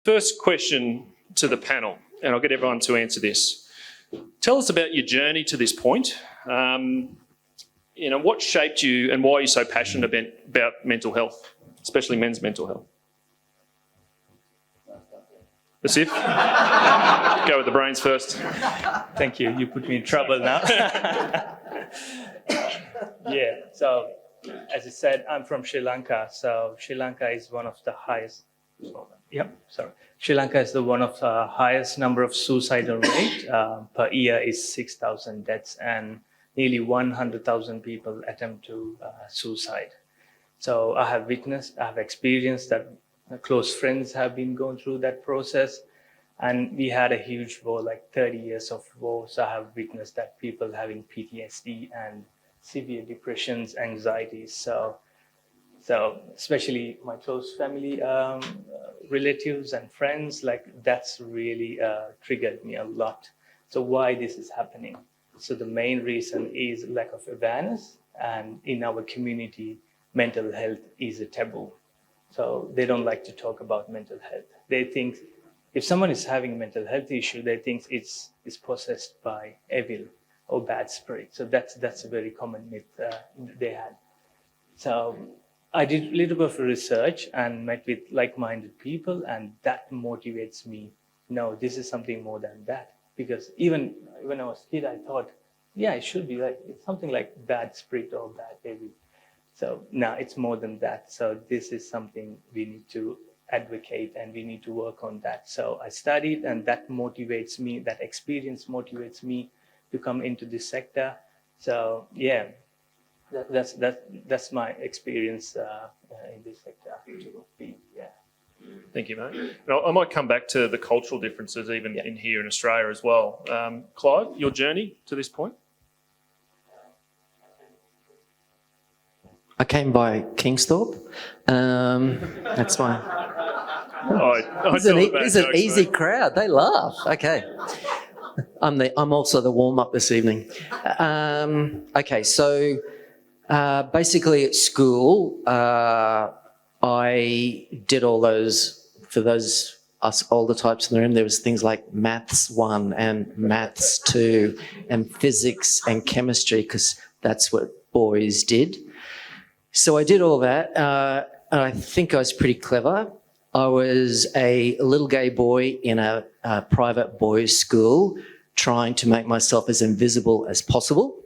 First question to the panel, and I'll get everyone to answer this. Tell us about your journey to this point. What shaped you and why are you so passionate about mental health, especially men's mental health? Asif? Go with the brains first. Thank you. You put me in trouble now. Yeah, so as I said, I'm from Sri Lanka. So Sri Lanka is one of the highest. Sri Lanka is one of the highest number of suicidal rate per year is 6,000 deaths, and nearly 100,000 people attempt to suicide. So I have experienced that. Close friends have been going through that process, and we had a huge war, like 30 years of war. So I have witnessed that people having PTSD and severe depressions, anxieties. So especially my close family, relatives and friends, like that's really triggered me a lot. So why this is happening? So the main reason is lack of awareness, and in our community, mental health is a taboo. So they don't like to talk about mental health. They think if someone is having a mental health issue, they think it's possessed by evil or bad spirit. So that's a very common myth they had. So I did a little bit of research and met with like-minded people, and that motivates me. No, this is something more than that. Because even when I was a kid, I thought, yeah, it should be like it's something like bad spirit or bad evil. So now it's more than that. So this is something we need to advocate and we need to work on that. So I studied, and that motivates me, that experience motivates me to come into this sector. So yeah, that's my experience in this sector. Thank you, mate. I might come back to the cultural differences even in here in Australia as well. Clive, your journey to this point? I came by Kingsthorpe. That's my. It's an easy crowd. They laugh. Okay. I'm also the warm up this evening. Okay, so basically at school, I did all those, for those us older types in the room, there was things like Maths 1 and Maths 2 and physics and chemistry, because that's what boys did. So I did all that. I think I was pretty clever. I was a little gay boy in a private boys' school trying to make myself as invisible as possible.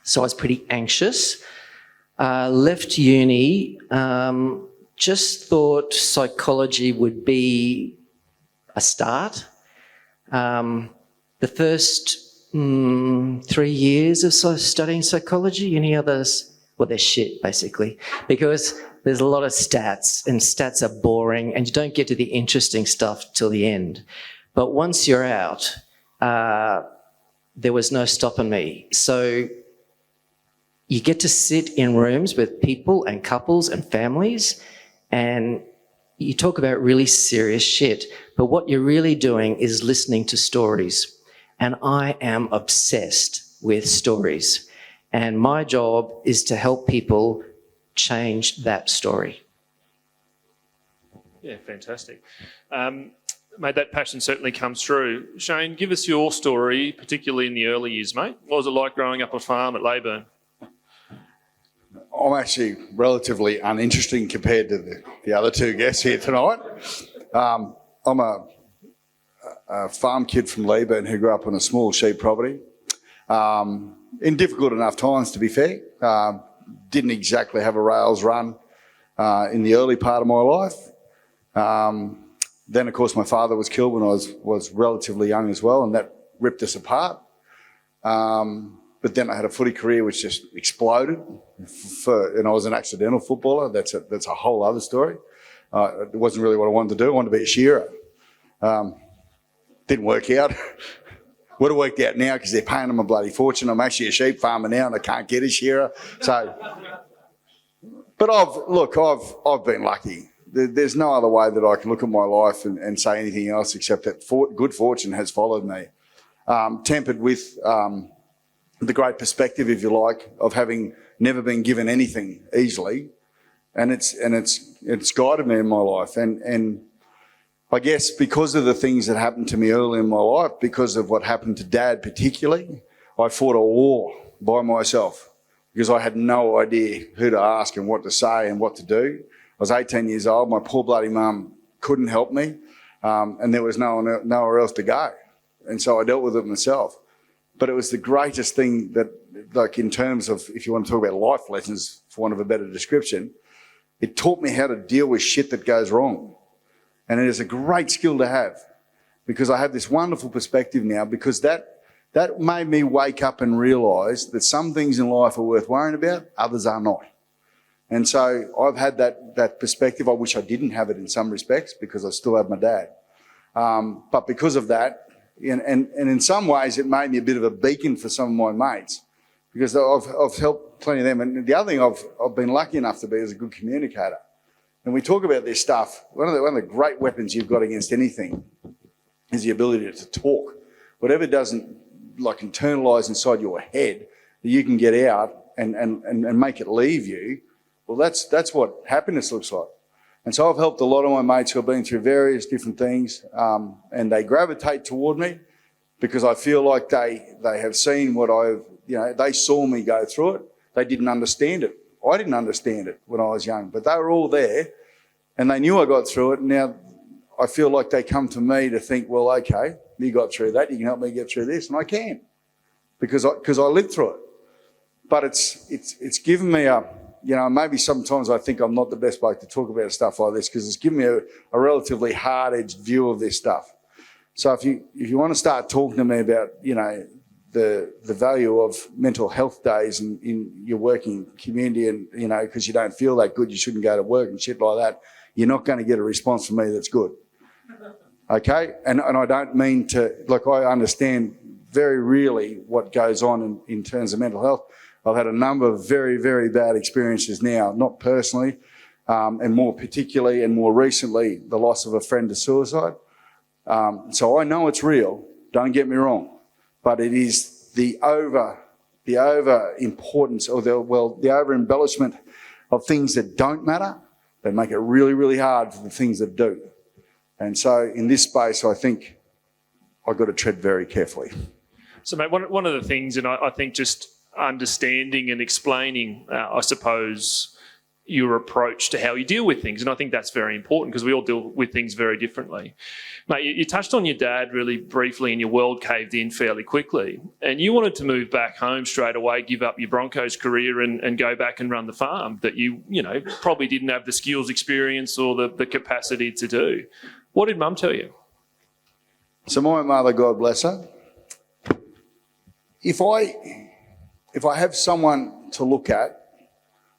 So I was pretty anxious. Left uni, just thought psychology would be a start. The first 3 years of studying psychology, any others, well, they're shit, basically, because there's a lot of stats, and stats are boring, and you don't get to the interesting stuff till the end. But once you're out, there was no stopping me. So you get to sit in rooms with people and couples and families, and you talk about really serious shit. But what you're really doing is listening to stories. And I am obsessed with stories. And my job is to help people change that story. Yeah, fantastic. Mate, that passion certainly comes through. Shane, give us your story, particularly in the early years, mate. What was it like growing up on a farm at Leyburn? I'm actually relatively uninteresting compared to the other two guests here tonight. I'm a farm kid from Leyburn who grew up on a small sheep property. In difficult enough times, to be fair. Didn't exactly have a rails run in the early part of my life. Then, of course, my father was killed when I was relatively young as well, and that ripped us apart. But then I had a footy career which just exploded, and I was an accidental footballer. That's a whole other story. It wasn't really what I wanted to do. I wanted to be a shearer. Didn't work out. Would have worked out now because they're paying them a bloody fortune. I'm actually a sheep farmer now and I can't get a shearer. So, but I've been lucky. There's no other way that I can look at my life and say anything else except that good fortune has followed me. Tempered with the great perspective, if you like, of having never been given anything easily, and it's guided me in my life. And I guess because of the things that happened to me early in my life, because of what happened to Dad particularly, I fought a war by myself because I had no idea who to ask and what to say and what to do. I was 18 years old. My poor bloody mum couldn't help me, and there was nowhere else to go. And so I dealt with it myself. But it was the greatest thing that, like in terms of, if you want to talk about life lessons, for want of a better description, it taught me how to deal with shit that goes wrong. And it is a great skill to have because I have this wonderful perspective now because that made me wake up and realise that some things in life are worth worrying about, others are not. And so I've had that perspective. I wish I didn't have it in some respects because I still have my dad. But because of that, and in some ways it made me a bit of a beacon for some of my mates because I've helped plenty of them. And the other thing I've been lucky enough to be is a good communicator. And we talk about this stuff. One of the great weapons you've got against anything is the ability to talk. Whatever doesn't like internalise inside your head that you can get out and make it leave you. Well, that's what happiness looks like. And so I've helped a lot of my mates who have been through various different things, and they gravitate toward me because I feel like they have seen what they saw me go through it. They didn't understand it. I didn't understand it when I was young, but they were all there and they knew I got through it. And now I feel like they come to me to think, well, okay, you got through that. You can help me get through this. And I can because I lived through it. But it's given me maybe sometimes I think I'm not the best bloke to talk about stuff like this because it's given me a relatively hard-edged view of this stuff. So if you want to start talking to me about, the value of mental health days in your working community and, because you don't feel that good, you shouldn't go to work and shit like that, you're not going to get a response from me that's good. Okay? And I don't mean to, I understand very really what goes on in terms of mental health. I've had a number of very, very bad experiences now, not personally, and more particularly and more recently, the loss of a friend to suicide. So I know it's real, don't get me wrong, but it is the over importance or the over embellishment of things that don't matter that make it really, really hard for the things that do. And so in this space, I think I've got to tread very carefully. So, mate, one of the things, and I think just understanding and explaining, I suppose, your approach to how you deal with things. And I think that's very important because we all deal with things very differently. Mate, you touched on your dad really briefly and your world caved in fairly quickly. And you wanted to move back home straight away, give up your Broncos career and go back and run the farm that you probably didn't have the skills, experience or the capacity to do. What did Mum tell you? So my mother, God bless her, if I have someone to look at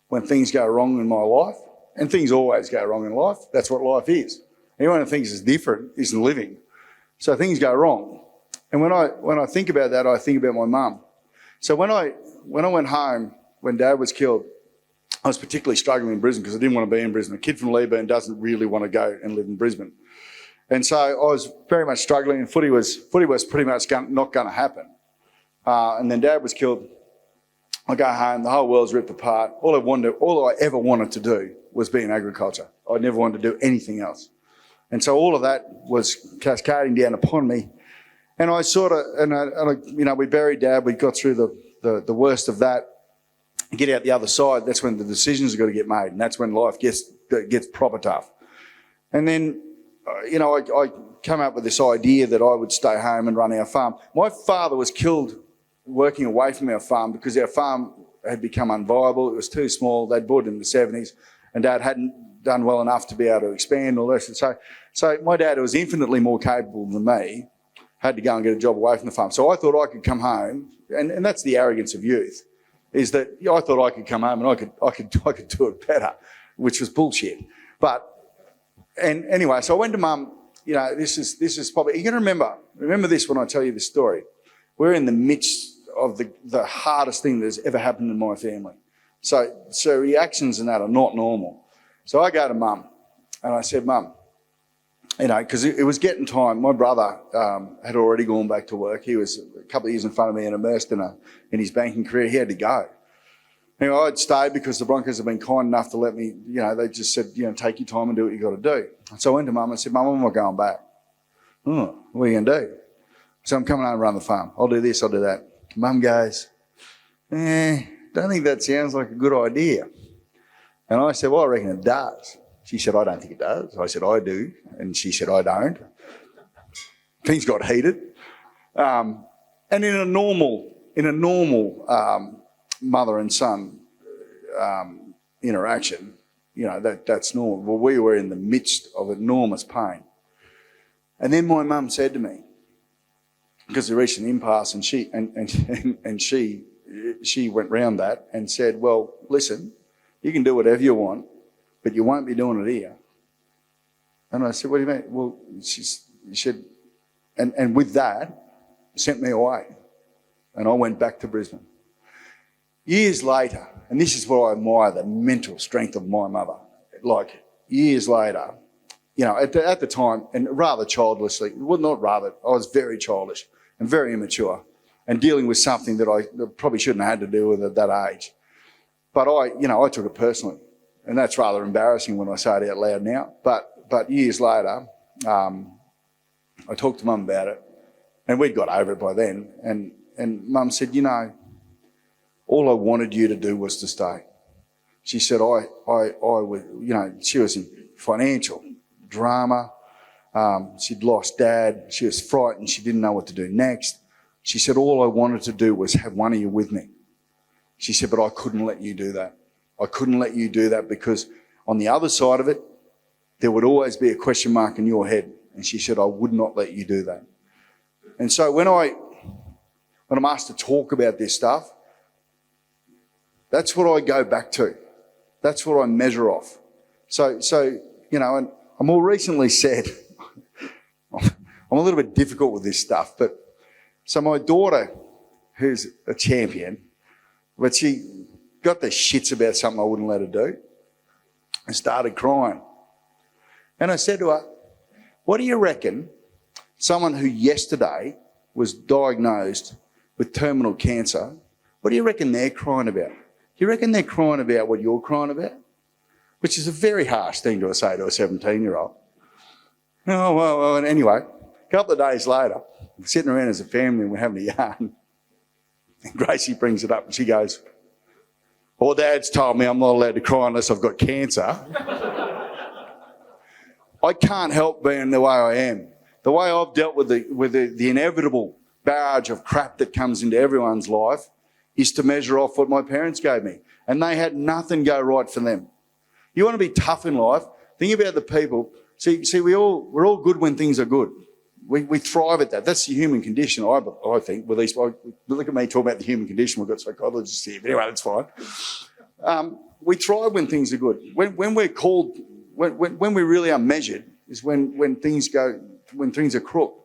when things go wrong in my life, and things always go wrong in life, that's what life is. Anyone who thinks it's different isn't living. So things go wrong. And when I think about that, I think about my mum. So when I went home, when Dad was killed, I was particularly struggling in Brisbane because I didn't want to be in Brisbane. A kid from Leeburn doesn't really want to go and live in Brisbane. And so I was very much struggling, and footy was pretty much not going to happen. And then Dad was killed. I go home, the whole world's ripped apart. All I ever wanted to do was be in agriculture. I never wanted to do anything else. And so all of that was cascading down upon me. And I we buried Dad. We got through the worst of that. Get out the other side, that's when the decisions have got to get made. And that's when life gets proper tough. And then, I came up with this idea that I would stay home and run our farm. My father was killed working away from our farm because our farm had become unviable. It was too small. They'd bought it in the 70s and Dad hadn't done well enough to be able to expand all this. And so my dad, who was infinitely more capable than me, had to go and get a job away from the farm. So I thought I could come home, and that's the arrogance of youth, is that I thought I could come home and I could do it better, which was bullshit. And anyway, so I went to Mum. This is probably, you're going to remember this when I tell you this story. We're in the midst of the hardest thing that's ever happened in my family. So reactions and that are not normal. So I go to Mum and I said, Mum, because it was getting time. My brother had already gone back to work. He was a couple of years in front of me and immersed in his banking career. He had to go. Anyway, I'd stayed because the Broncos have been kind enough to let me, they just said, take your time and do what you got to do. So I went to Mum and said, Mum, I'm not going back. Oh, what are you going to do? So I'm coming home and run the farm. I'll do this, I'll do that. Mum goes, don't think that sounds like a good idea. And I said, well, I reckon it does. She said, I don't think it does. I said, I do. And she said, I don't. Things got heated. And in a normal mother and son interaction, that's normal. Well, we were in the midst of enormous pain. And then my mum said to me, because we reached an impasse, and she went round that and said, well, listen, you can do whatever you want, but you won't be doing it here. And I said, what do you mean? Well, she said, and with that, sent me away. And I went back to Brisbane. Years later, and this is what I admire, the mental strength of my mother. Like, years later, at the time, and rather childishly, well, not rather, I was very childish and very immature and dealing with something that I probably shouldn't have had to deal with at that age. But I took it personally. And that's rather embarrassing when I say it out loud now. But years later, I talked to Mum about it, and we'd got over it by then. And Mum said, all I wanted you to do was to stay. She said, I was, she was in financial drama. She'd lost Dad. She was frightened. She didn't know what to do next. She said, all I wanted to do was have one of you with me. She said, but I couldn't let you do that. I couldn't let you do that because on the other side of it, there would always be a question mark in your head. And she said, I would not let you do that. And so when I'm asked to talk about this stuff, that's what I go back to. That's what I measure off. So and I more recently said, I'm a little bit difficult with this stuff, but so my daughter, who's a champion, but she got the shits about something I wouldn't let her do and started crying. And I said to her, what do you reckon someone who yesterday was diagnosed with terminal cancer, what do you reckon they're crying about? Do you reckon they're crying about what you're crying about? Which is a very harsh thing to say to a 17-year-old. Oh, well, and anyway, a couple of days later, we're sitting around as a family and we're having a yarn. And Gracie brings it up and she goes, well, Dad's told me I'm not allowed to cry unless I've got cancer. I can't help being the way I am. The way I've dealt with the inevitable barrage of crap that comes into everyone's life is to measure off what my parents gave me. And they had nothing go right for them. You want to be tough in life, think about the people. See, we're all good when things are good. We thrive at that. That's the human condition, I think. Well, at least look at me talking about the human condition. We've got psychologists here. But anyway, that's fine. We thrive when things are good. When we're called, when we really are measured, is when things are crook.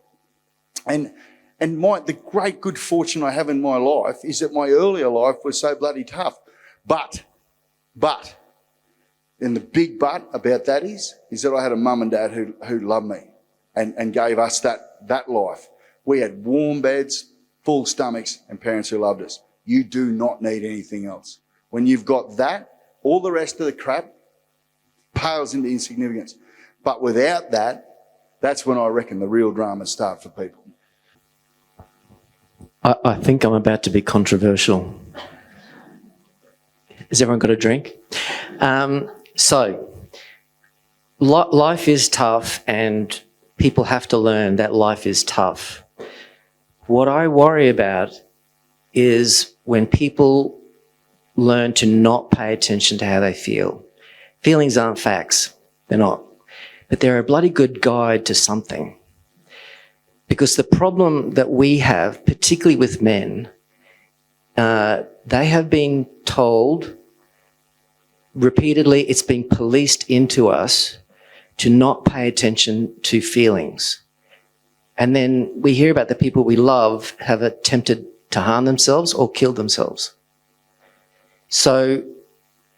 And the great good fortune I have in my life is that my earlier life was so bloody tough. But, and the big but about that is that I had a mum and dad who loved me and gave us that life. We had warm beds, full stomachs, and parents who loved us. You do not need anything else. When you've got that, all the rest of the crap pales into insignificance. But without that, that's when I reckon the real dramas start for people. I think I'm about to be controversial. Has everyone got a drink? Life is tough and people have to learn that life is tough. What I worry about is when people learn to not pay attention to how they feel. Feelings aren't facts. They're not. But they're a bloody good guide to something. Because the problem that we have, particularly with men, they have been told repeatedly, it's been policed into us to not pay attention to feelings. And then we hear about the people we love have attempted to harm themselves or kill themselves. So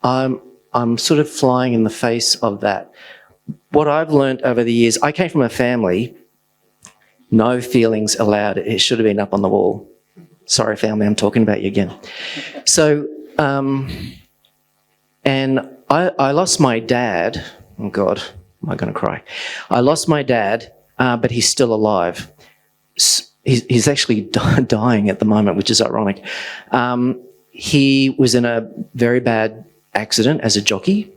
I'm sort of flying in the face of that. What I've learned over the years, I came from a family, no feelings allowed. It should have been up on the wall. Sorry, family, I'm talking about you again. So And I lost my dad. Oh, God, am I going to cry? I lost my dad, but he's still alive. He's actually dying at the moment, which is ironic. He was in a very bad accident as a jockey.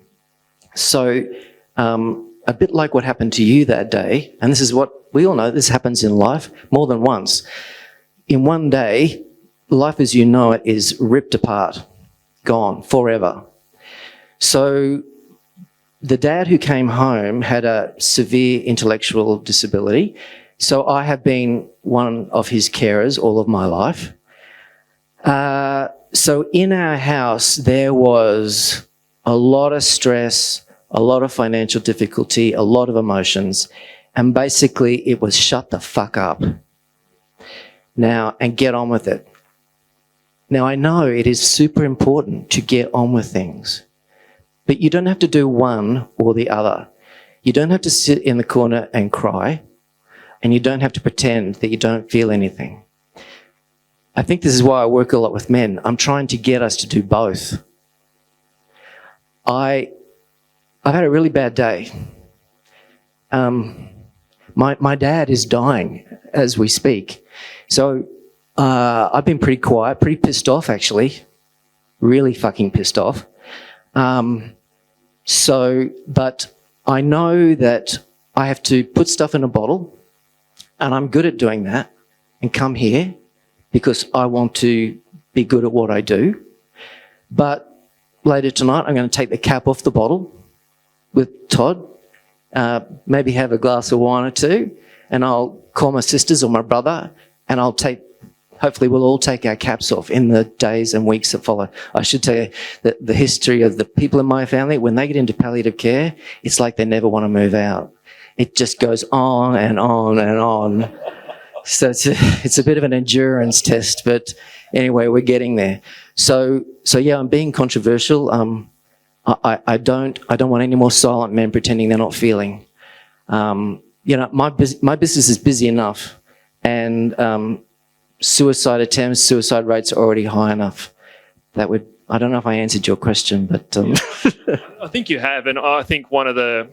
So a bit like what happened to you that day, and this is what we all know, this happens in life more than once. In one day, life as you know it is ripped apart, gone forever. So the dad who came home had a severe intellectual disability. So I have been one of his carers all of my life. So in our house, there was a lot of stress, a lot of financial difficulty, a lot of emotions. And basically it was shut the fuck up now and get on with it. Now I know it is super important to get on with things, but you don't have to do one or the other. You don't have to sit in the corner and cry, and you don't have to pretend that you don't feel anything. I think this is why I work a lot with men. I'm trying to get us to do both. I've had a really bad day. My dad is dying as we speak. So I've been pretty quiet, pretty pissed off actually. Really fucking pissed off. But I know that I have to put stuff in a bottle, and I'm good at doing that, and come here because I want to be good at what I do. But later tonight, I'm going to take the cap off the bottle with Todd, maybe have a glass of wine or two, and I'll call my sisters or my brother, and hopefully we'll all take our caps off in the days and weeks that follow. I should tell you that the history of the people in my family, when they get into palliative care, it's like they never want to move out. It just goes on and on and on. So it's a bit of an endurance test, but anyway, we're getting there. So yeah, I'm being controversial. I don't want any more silent men pretending they're not feeling. My business is busy enough, and suicide attempts, suicide rates are already high enough. I don't know if I answered your question, but I think you have, and I think one of the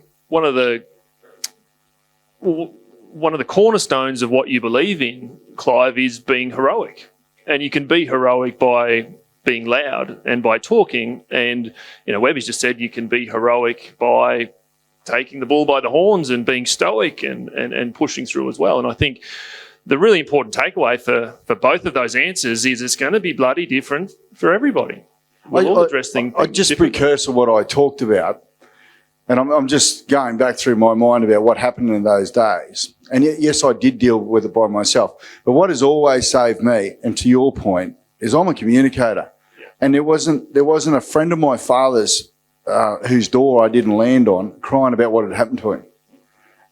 cornerstones of what you believe in, Clive, is being heroic. And you can be heroic by being loud and by talking. And, Webby's just said you can be heroic by taking the bull by the horns and being stoic and pushing through as well. And I think the really important takeaway for both of those answers is it's going to be bloody different for everybody. We'll all address things. I just precursor what I talked about. And I'm just going back through my mind about what happened in those days. And yes, I did deal with it by myself. But what has always saved me, and to your point, is I'm a communicator. Yeah. And there wasn't a friend of my father's whose door I didn't land on crying about what had happened to him.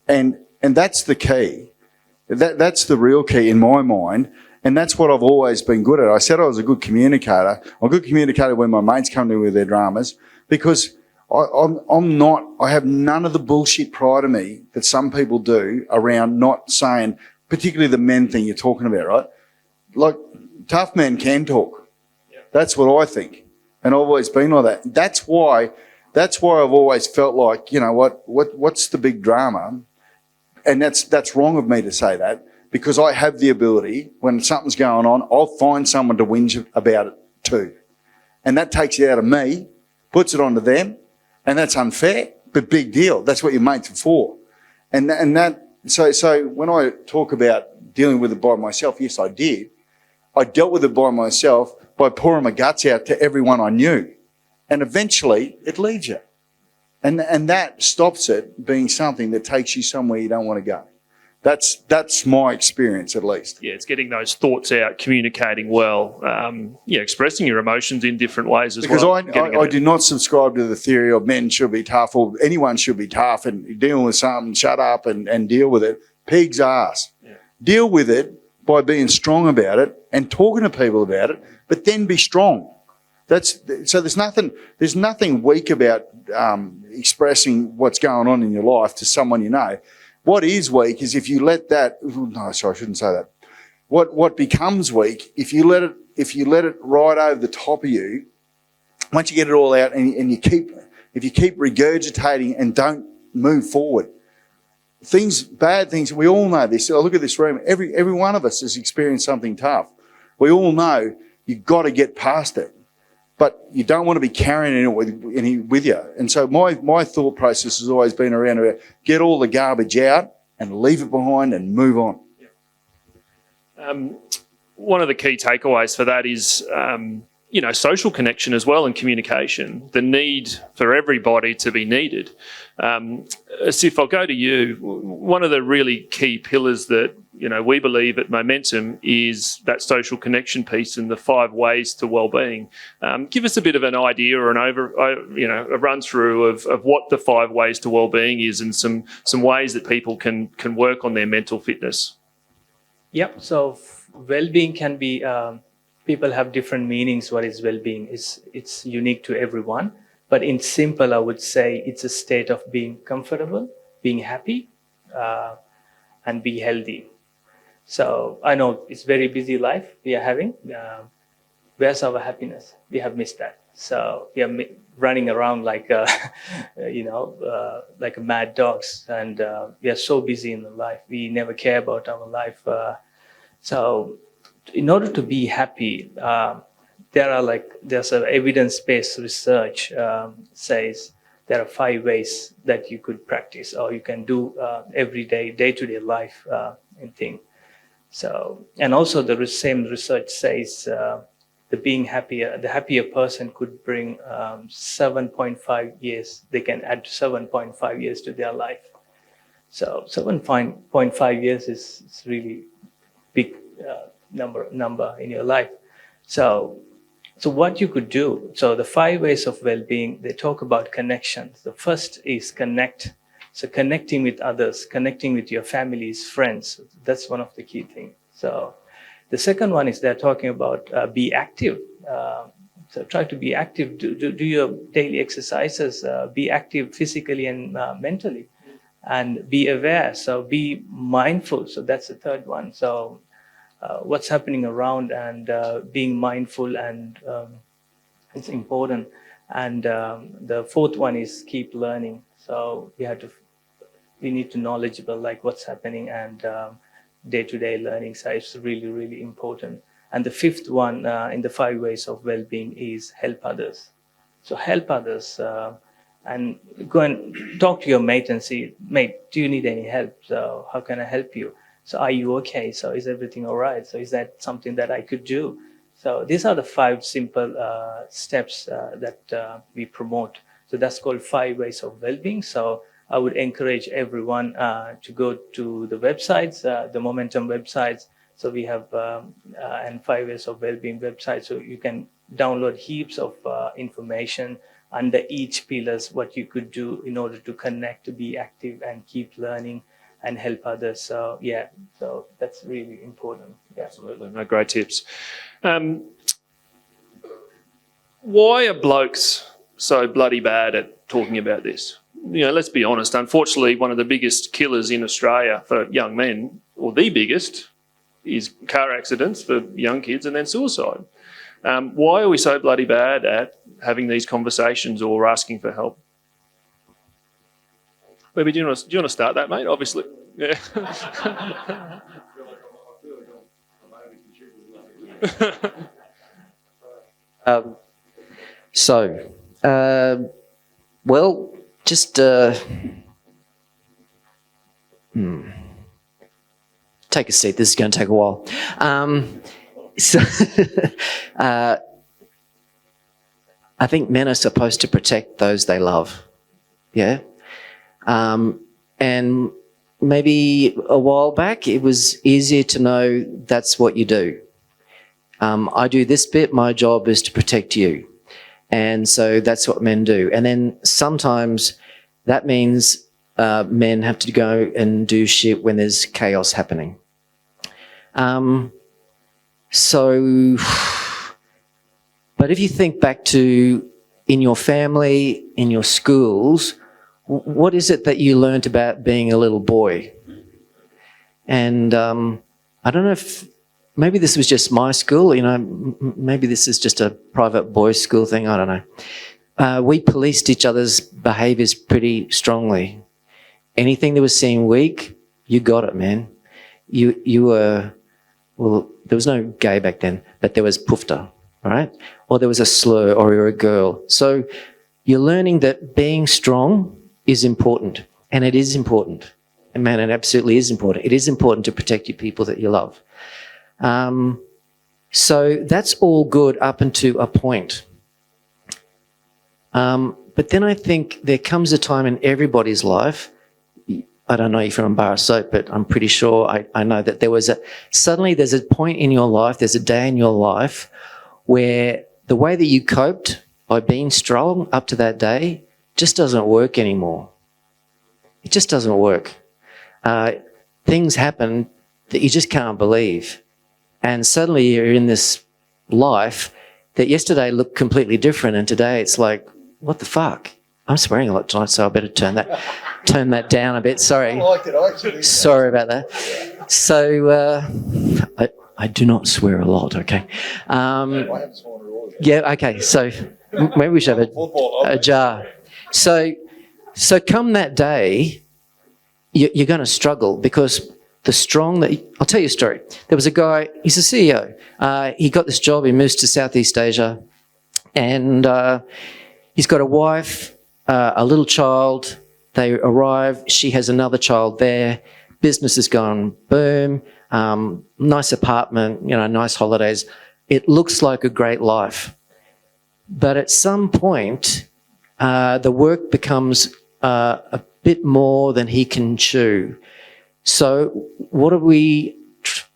And that's the key. That's the real key in my mind. And that's what I've always been good at. I said I was a good communicator. I'm a good communicator when my mates come to me with their dramas, because I have none of the bullshit pride of me that some people do around not saying, particularly the men thing you're talking about, right? Like, tough men can talk. Yeah. That's what I think. And I've always been like that. That's why I've always felt like, what's the big drama? And that's wrong of me to say that, because I have the ability, when something's going on, I'll find someone to whinge about it too. And that takes it out of me, puts it onto them. And that's unfair, but big deal. That's what your mates are for. So when I talk about dealing with it by myself, yes, I did. I dealt with it by myself by pouring my guts out to everyone I knew. And eventually it leaves you. And that stops it being something that takes you somewhere you don't want to go. That's my experience, at least. Yeah, it's getting those thoughts out, communicating well, expressing your emotions in different ways as well. Because I do not subscribe to the theory of men should be tough, or anyone should be tough, and dealing with something, shut up and deal with it. Pig's ass. Yeah. Deal with it by being strong about it and talking to people about it, but then be strong. So there's nothing weak about expressing what's going on in your life to someone you know. What is weak is if you let that. No, sorry, I shouldn't say that. What becomes weak if you let it ride over the top of you, once you get it all out and if you keep regurgitating and don't move forward, bad things, we all know this. I look at this room, every one of us has experienced something tough. We all know you've got to get past it, but you don't want to be carrying it with you. And so my thought process has always been around about get all the garbage out and leave it behind and move on. One of the key takeaways for that is, social connection as well and communication, the need for everybody to be needed. Sif, I'll go to you. One of the really key pillars that, we believe at Momentum is that social connection piece and the 5 ways to wellbeing. Give us a bit of an idea or a run through of what the 5 ways to wellbeing is and some ways that people can work on their mental fitness. Yep. So well-being can be, people have different meanings. What is well-being? It's unique to everyone. But in simple, I would say it's a state of being comfortable, being happy, and be healthy. So I know it's very busy life we are having. Where's our happiness? We have missed that. So we are running around like, like mad dogs, and we are so busy in the life. We never care about our life. So in order to be happy, there's an evidence-based research says there are 5 ways that you could practice or you can do every day-to-day life thing. So, and also the same research says the happier person could bring 7.5 years. They can add 7.5 years to their life. So 7.5 years is really big number in your life. So what you could do, so the 5 ways of well-being, they talk about connections. The first is connect. So connecting with others, connecting with your families, friends, that's one of the key things. So the second one is they're talking about be active. So try to be active, do your daily exercises, be active physically and mentally, and be aware. So be mindful. So that's the third one. So what's happening around and being mindful, and it's important. And the fourth one is keep learning. So we need to knowledgeable like what's happening, and day-to-day learning. So it's really, really important. And the fifth one in the 5 ways of well-being is help others. So help others and go and talk to your mate and see, mate, do you need any help? So how can I help you? So are you okay? So is everything all right? So is that something that I could do? So these are the 5 simple steps that we promote. So that's called 5 ways of well-being. So I would encourage everyone to go to the websites, the Momentum websites. So we have and 5 ways of well-being website. So you can download heaps of information under each pillars, what you could do in order to connect, to be active and keep learning and help others. So yeah, so that's really important. Yeah. Absolutely, no, great tips. Why are blokes so bloody bad at talking about this? Let's be honest. Unfortunately, one of the biggest killers in Australia for young men, or the biggest, is car accidents for young kids and then suicide. Why are we so bloody bad at having these conversations or asking for help? Maybe do you want to start that, mate? Obviously, yeah. Just take a seat. This is going to take a while. I think men are supposed to protect those they love. Yeah. And maybe a while back, it was easier to know that's what you do. I do this bit. My job is to protect you. And so that's what men do. And then sometimes that means men have to go and do shit when there's chaos happening. But if you think back to in your family, in your schools, what is it that you learnt about being a little boy? And I don't know if maybe this was just my school, you know, maybe this is just a private boys' school thing, I don't know. We policed each other's behaviours pretty strongly. Anything that was seen weak, you got it, man. You were, well, there was no gay back then, but there was pufta, all right? Or there was a slur, or you're a girl. So you're learning that being strong is important, and it is important. And man, it absolutely is important. It is important to protect your people that you love. So that's all good up until a point. But then I think there comes a time in everybody's life, I don't know if you're from Bar Soap, but I'm pretty sure I know that suddenly there's a point in your life, there's a day in your life where the way that you coped by being strong up to that day just doesn't work anymore. It just doesn't work. Things happen that you just can't believe. And suddenly you're in this life that yesterday looked completely different, and today it's like, what the fuck? I'm swearing a lot tonight, so I better turn that down a bit. Sorry. I liked it, actually. Sorry about that. So I do not swear a lot, okay? I haven't sworn at all. Yeah, okay. So maybe we should have a jar. So come that day, you're going to struggle, because I'll tell you a story. There was a guy, he's a CEO. He got this job, he moves to Southeast Asia, and he's got a wife, a little child. They arrive, she has another child there. Business has gone boom. Nice apartment, you know, nice holidays. It looks like a great life. But at some point, the work becomes a bit more than he can chew. So what do we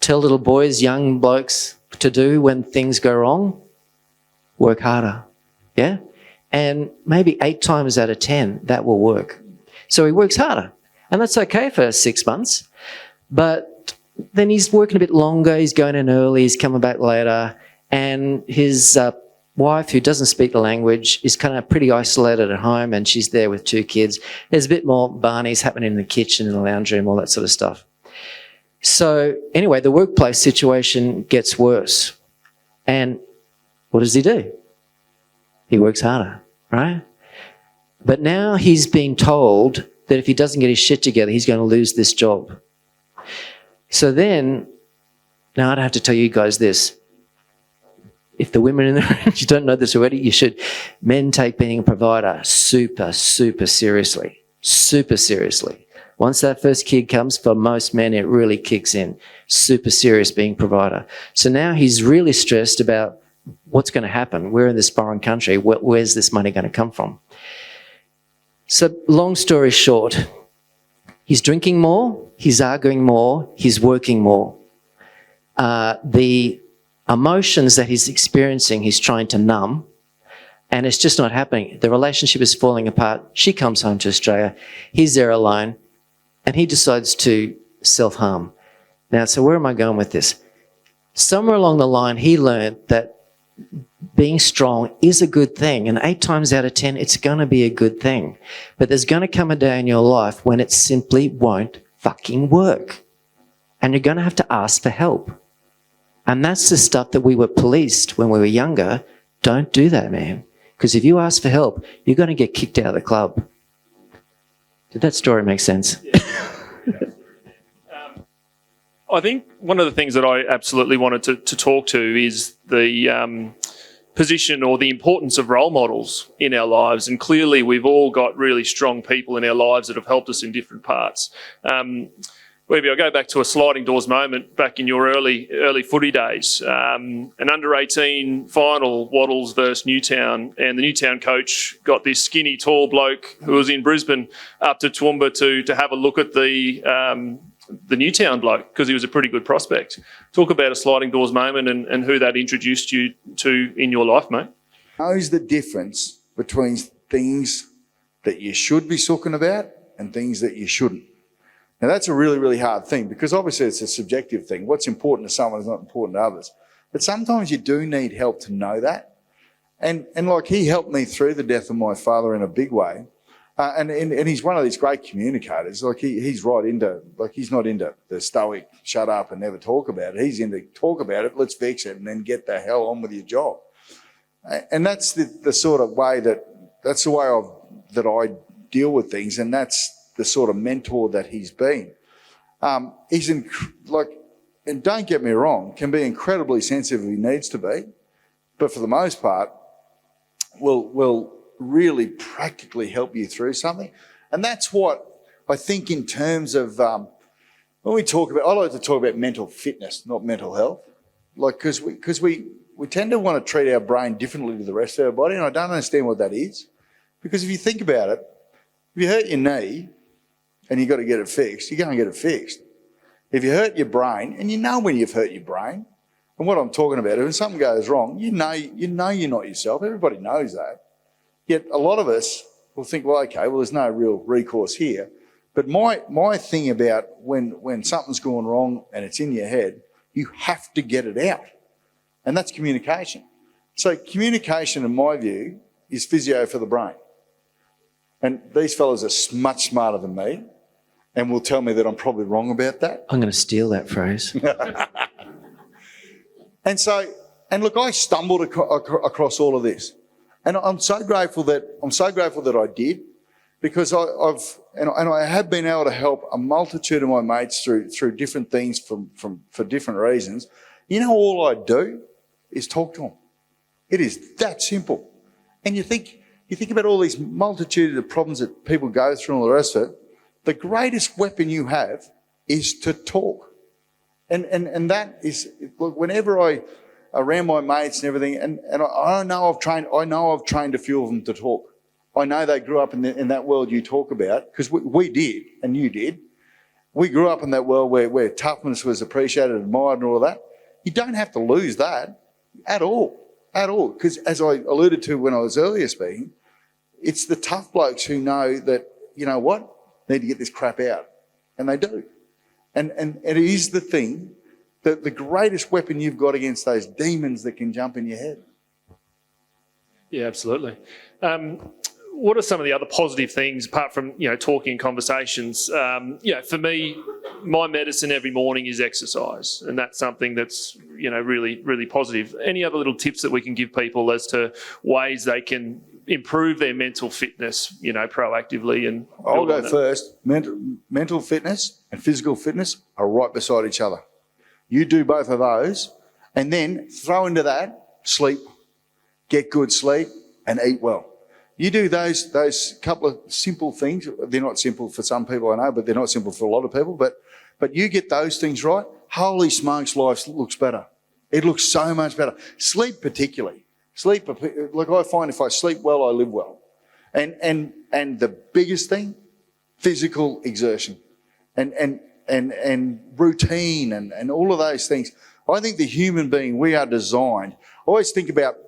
tell little boys, young blokes to do when things go wrong? Work harder, yeah? And maybe 8 times out of 10, that will work. So he works harder, and that's okay for 6 months. But then he's working a bit longer, he's going in early, he's coming back later, and his wife, who doesn't speak the language, is kind of pretty isolated at home, and she's there with 2 kids. There's a bit more barneys happening in the kitchen, in the lounge room, all that sort of stuff. So anyway, the workplace situation gets worse. And what does he do? He works harder, right? But now he's being told that if he doesn't get his shit together, he's going to lose this job. So then, now I don't have to tell you guys this. If the women in the room, you don't know this already, you should. Men take being a provider super, super seriously. Super seriously. Once that first kid comes, for most men, it really kicks in. Super serious being provider. So now he's really stressed about what's going to happen. We're in this foreign country. Where's this money going to come from? So long story short, he's drinking more, he's arguing more, he's working more. The emotions that he's experiencing, he's trying to numb, and it's just not happening. The relationship is falling apart. She comes home to Australia. He's there alone, and he decides to self-harm. Now, so where am I going with this? Somewhere along the line, he learned that being strong is a good thing, and 8 times out of 10, it's going to be a good thing. But there's going to come a day in your life when it simply won't fucking work, and you're going to have to ask for help. And that's the stuff that we were policed when we were younger. Don't do that, man. Because if you ask for help, you're going to get kicked out of the club. Did that story make sense? I think one of the things that I absolutely wanted to talk to is the position or the importance of role models in our lives. And clearly we've all got really strong people in our lives that have helped us in different parts. Webby, I'll go back to a sliding doors moment back in your early footy days. An under-18 final, Wattles versus Newtown, and the Newtown coach got this skinny, tall bloke who was in Brisbane up to Toowoomba to have a look at the Newtown bloke, because he was a pretty good prospect. Talk about a sliding doors moment and who that introduced you to in your life, mate. Knows the difference between things that you should be talking about and things that you shouldn't. Now, that's a really, really hard thing, because obviously it's a subjective thing. What's important to someone is not important to others. But sometimes you do need help to know that. And like, he helped me through the death of my father in a big way. And he's one of these great communicators. Like he's right into, like he's not into the stoic, shut up and never talk about it. He's into talk about it, let's fix it, and then get the hell on with your job. And that's the sort of way that's the way that I deal with things, and that's the sort of mentor that he's been. He's and don't get me wrong, can be incredibly sensitive if he needs to be, but for the most part, will really practically help you through something. And that's what I think in terms of when we talk about, I like to talk about mental fitness, not mental health, like because we tend to want to treat our brain differently to the rest of our body, and I don't understand what that is. Because if you think about it, if you hurt your knee and you've got to get it fixed, you go and get it fixed. If you hurt your brain, and you know when you've hurt your brain, and what I'm talking about, if something goes wrong, you know you're not yourself. Everybody knows that. Yet a lot of us will think, well, okay, well, there's no real recourse here. But my thing about when something's going wrong and it's in your head, you have to get it out. And that's communication. So communication, in my view, is physio for the brain. And these fellas are much smarter than me and will tell me that I'm probably wrong about that. I'm going to steal that phrase. And look, I stumbled across all of this. And I'm so grateful that I did, because I have been able to help a multitude of my mates through different things for different reasons. You know, all I do is talk to them. It is that simple. And you think about all these multitude of problems that people go through and all the rest of it, the greatest weapon you have is to talk. And that is, look, whenever I around my mates and everything, and I know I've trained a few of them to talk. I know they grew up in that world you talk about, because we did, and you did. We grew up in that world where toughness was appreciated, admired, and all of that. You don't have to lose that at all. Because as I alluded to when I was earlier speaking, it's the tough blokes who know that, you know what, need to get this crap out. And they do. And it is the thing, that the greatest weapon you've got against those demons that can jump in your head. Yeah, absolutely. What are some of the other positive things apart from, talking and conversations? For me, my medicine every morning is exercise, and that's something that's, really, really positive. Any other little tips that we can give people as to ways they can improve their mental fitness, proactively? And I'll go first. Mental fitness and physical fitness are right beside each other. You do both of those, and then throw into that sleep, get good sleep, and eat well. You do those couple of simple things. They're not simple for some people, I know, but they're not simple for a lot of people. But you get those things right, holy smokes, life looks better. It looks so much better. Sleep particularly. Like I find if I sleep well, I live well. And the biggest thing, physical exertion and routine and all of those things. I think the human being, we are designed. I always think about,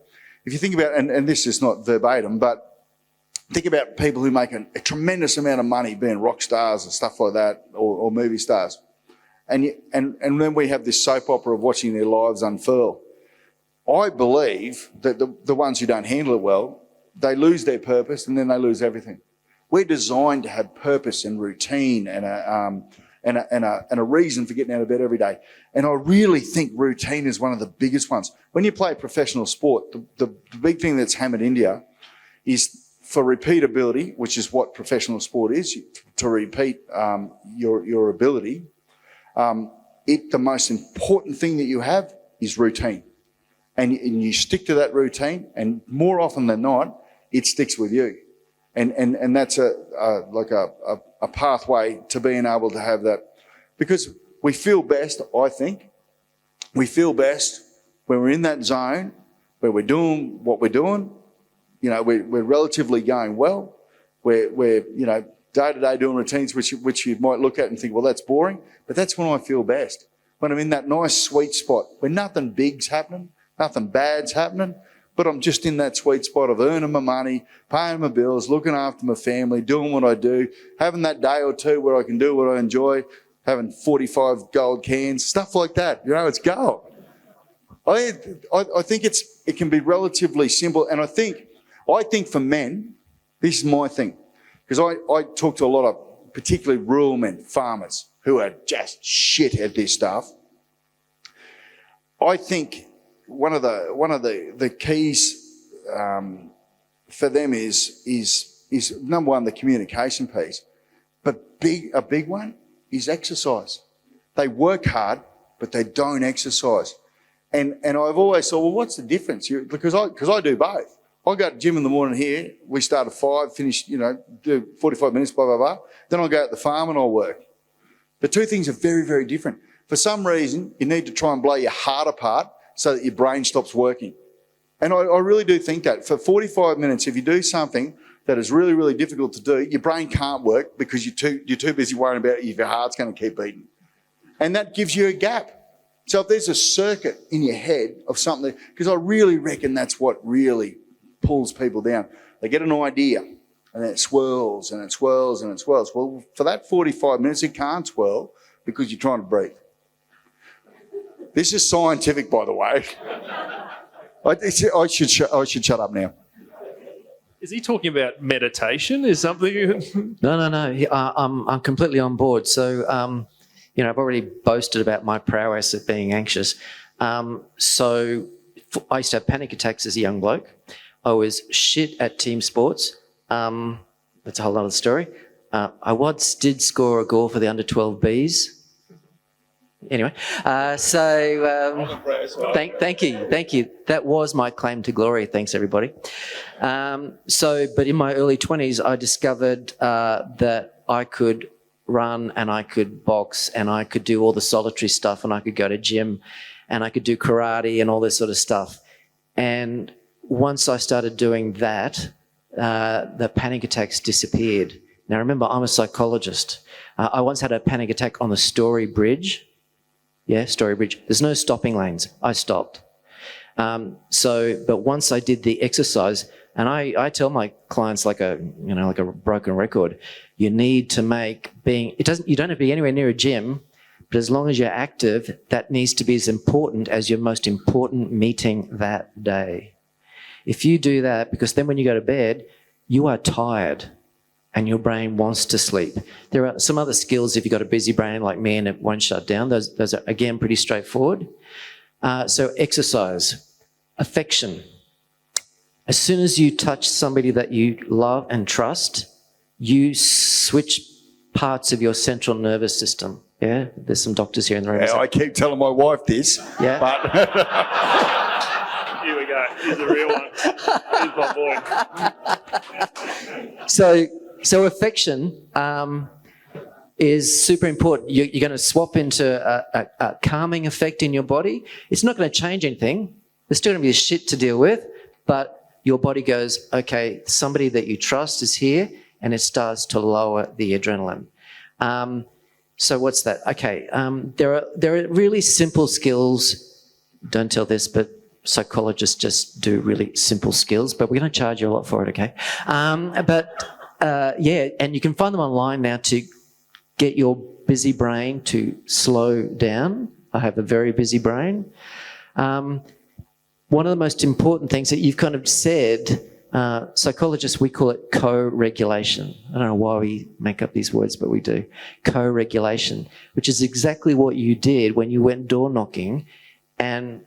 if you think about, and this is not verbatim, but think about people who make a tremendous amount of money being rock stars and stuff like that, or movie stars. And then we have this soap opera of watching their lives unfurl. I believe that the ones who don't handle it well, they lose their purpose and then they lose everything. We're designed to have purpose and routine and a reason for getting out of bed every day. And I really think routine is one of the biggest ones. When you play professional sport, the big thing that's hammered into you is for repeatability, which is what professional sport is, to repeat your ability. The most important thing that you have is routine. And you stick to that routine, and more often than not, it sticks with you. And that's a pathway to being able to have that. Because we feel best, I think, when we're in that zone where we're doing what we're doing. We're relatively going well. We're day-to-day doing routines which you might look at and think, well, that's boring. But that's when I feel best. When I'm in that nice sweet spot where nothing big's happening, nothing bad's happening, but I'm just in that sweet spot of earning my money, paying my bills, looking after my family, doing what I do, having that day or two where I can do what I enjoy, having 45 gold cans, stuff like that. It's gold. I think it can be relatively simple, and I think for men, this is my thing, because I talk to a lot of particularly rural men, farmers, who are just shit at this stuff. I think one of the keys for them is number one, the communication piece, but a big one is exercise. They work hard, but they don't exercise. And I've always thought, well, what's the difference? Because I do both. I go to the gym in the morning here. We start at 5, finish, do 45 minutes, blah, blah, blah. Then I go out the farm and I work. The two things are very, very different. For some reason, you need to try and blow your heart apart so that your brain stops working. And I really do think that. For 45 minutes, if you do something that is really, really difficult to do, your brain can't work because you're too busy worrying about if your heart's going to keep beating. And that gives you a gap. So if there's a circuit in your head of something, because I really reckon that's what really pulls people down. They get an idea and then it swirls and it swirls and it swirls. Well, for that 45 minutes, it can't swirl because you're trying to breathe. This is scientific, by the way. I should shut up now. Is he talking about meditation? Is something? No. I'm completely on board. So, I've already boasted about my prowess at being anxious. So I used to have panic attacks as a young bloke. I was shit at team sports. That's a whole other story. I once did score a goal for the under 12 Bs. Anyway, thank you. That was my claim to glory. Thanks, everybody. But in my early 20s, I discovered that I could run and I could box and I could do all the solitary stuff and I could go to gym and I could do karate and all this sort of stuff. And once I started doing that, the panic attacks disappeared. Now, remember, I'm a psychologist. I once had a panic attack on the Story Bridge. Yeah, Story Bridge. There's no stopping lanes. I stopped. But once I did the exercise, and I tell my clients like a broken record, you need to make you don't have to be anywhere near a gym, but as long as you're active, that needs to be as important as your most important meeting that day. If you do that, because then when you go to bed, you are tired and your brain wants to sleep. There are some other skills if you've got a busy brain like me and it won't shut down. Those are, again, pretty straightforward. So exercise, affection. As soon as you touch somebody that you love and trust, you switch parts of your central nervous system. Yeah, there's some doctors here in the room. Yeah, I keep telling my wife this. Yeah. But Here we go. Here's the real one. Here's my boy. So affection is super important. You're going to swap into a calming effect in your body. It's not going to change anything. There's still going to be shit to deal with, but your body goes, okay, somebody that you trust is here, and it starts to lower the adrenaline. So what's that? Okay, there are really simple skills. Don't tell this, but psychologists just do really simple skills, but we're going to charge you a lot for it, okay? And you can find them online now to get your busy brain to slow down. I have a very busy brain. One of the most important things that you've kind of said, psychologists, we call it co-regulation. I don't know why we make up these words, but we do. Co-regulation, which is exactly what you did when you went door knocking and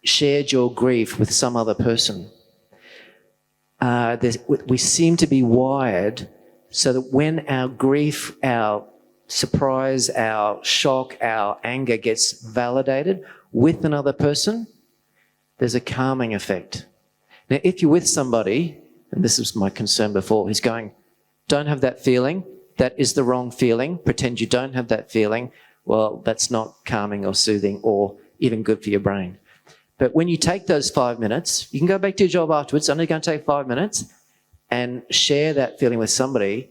shared your grief with some other person. We seem to be wired so that when our grief, our surprise, our shock, our anger gets validated with another person, there's a calming effect. Now, if you're with somebody, and this was my concern before, who's going, don't have that feeling, that is the wrong feeling, pretend you don't have that feeling, well, that's not calming or soothing or even good for your brain. But when you take those 5 minutes, you can go back to your job afterwards, it's only going to take 5 minutes, and share that feeling with somebody,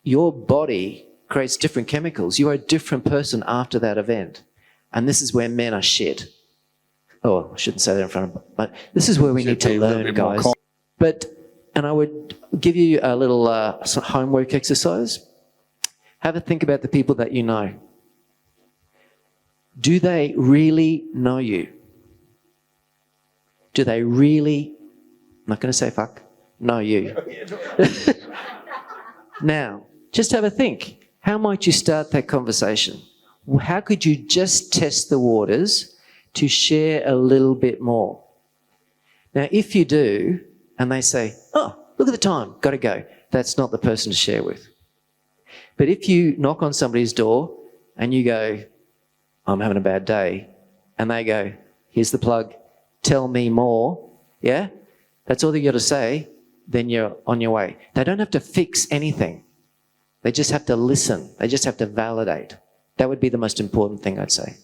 your body creates different chemicals. You are a different person after that event. And this is where men are shit. Oh, I shouldn't say that in front of, but this is where we need to learn, guys. And I would give you a little homework exercise. Have a think about the people that you know. Do they really know you? Do they really, I'm not going to say fuck, know you? Now, just have a think. How might you start that conversation? How could you just test the waters to share a little bit more? Now, if you do, and they say, oh, look at the time, got to go, that's not the person to share with. But if you knock on somebody's door and you go, I'm having a bad day, and they go, here's the plug, tell me more, yeah? That's all you got to say, then you're on your way. They don't have to fix anything. They just have to listen. They just have to validate. That would be the most important thing I'd say.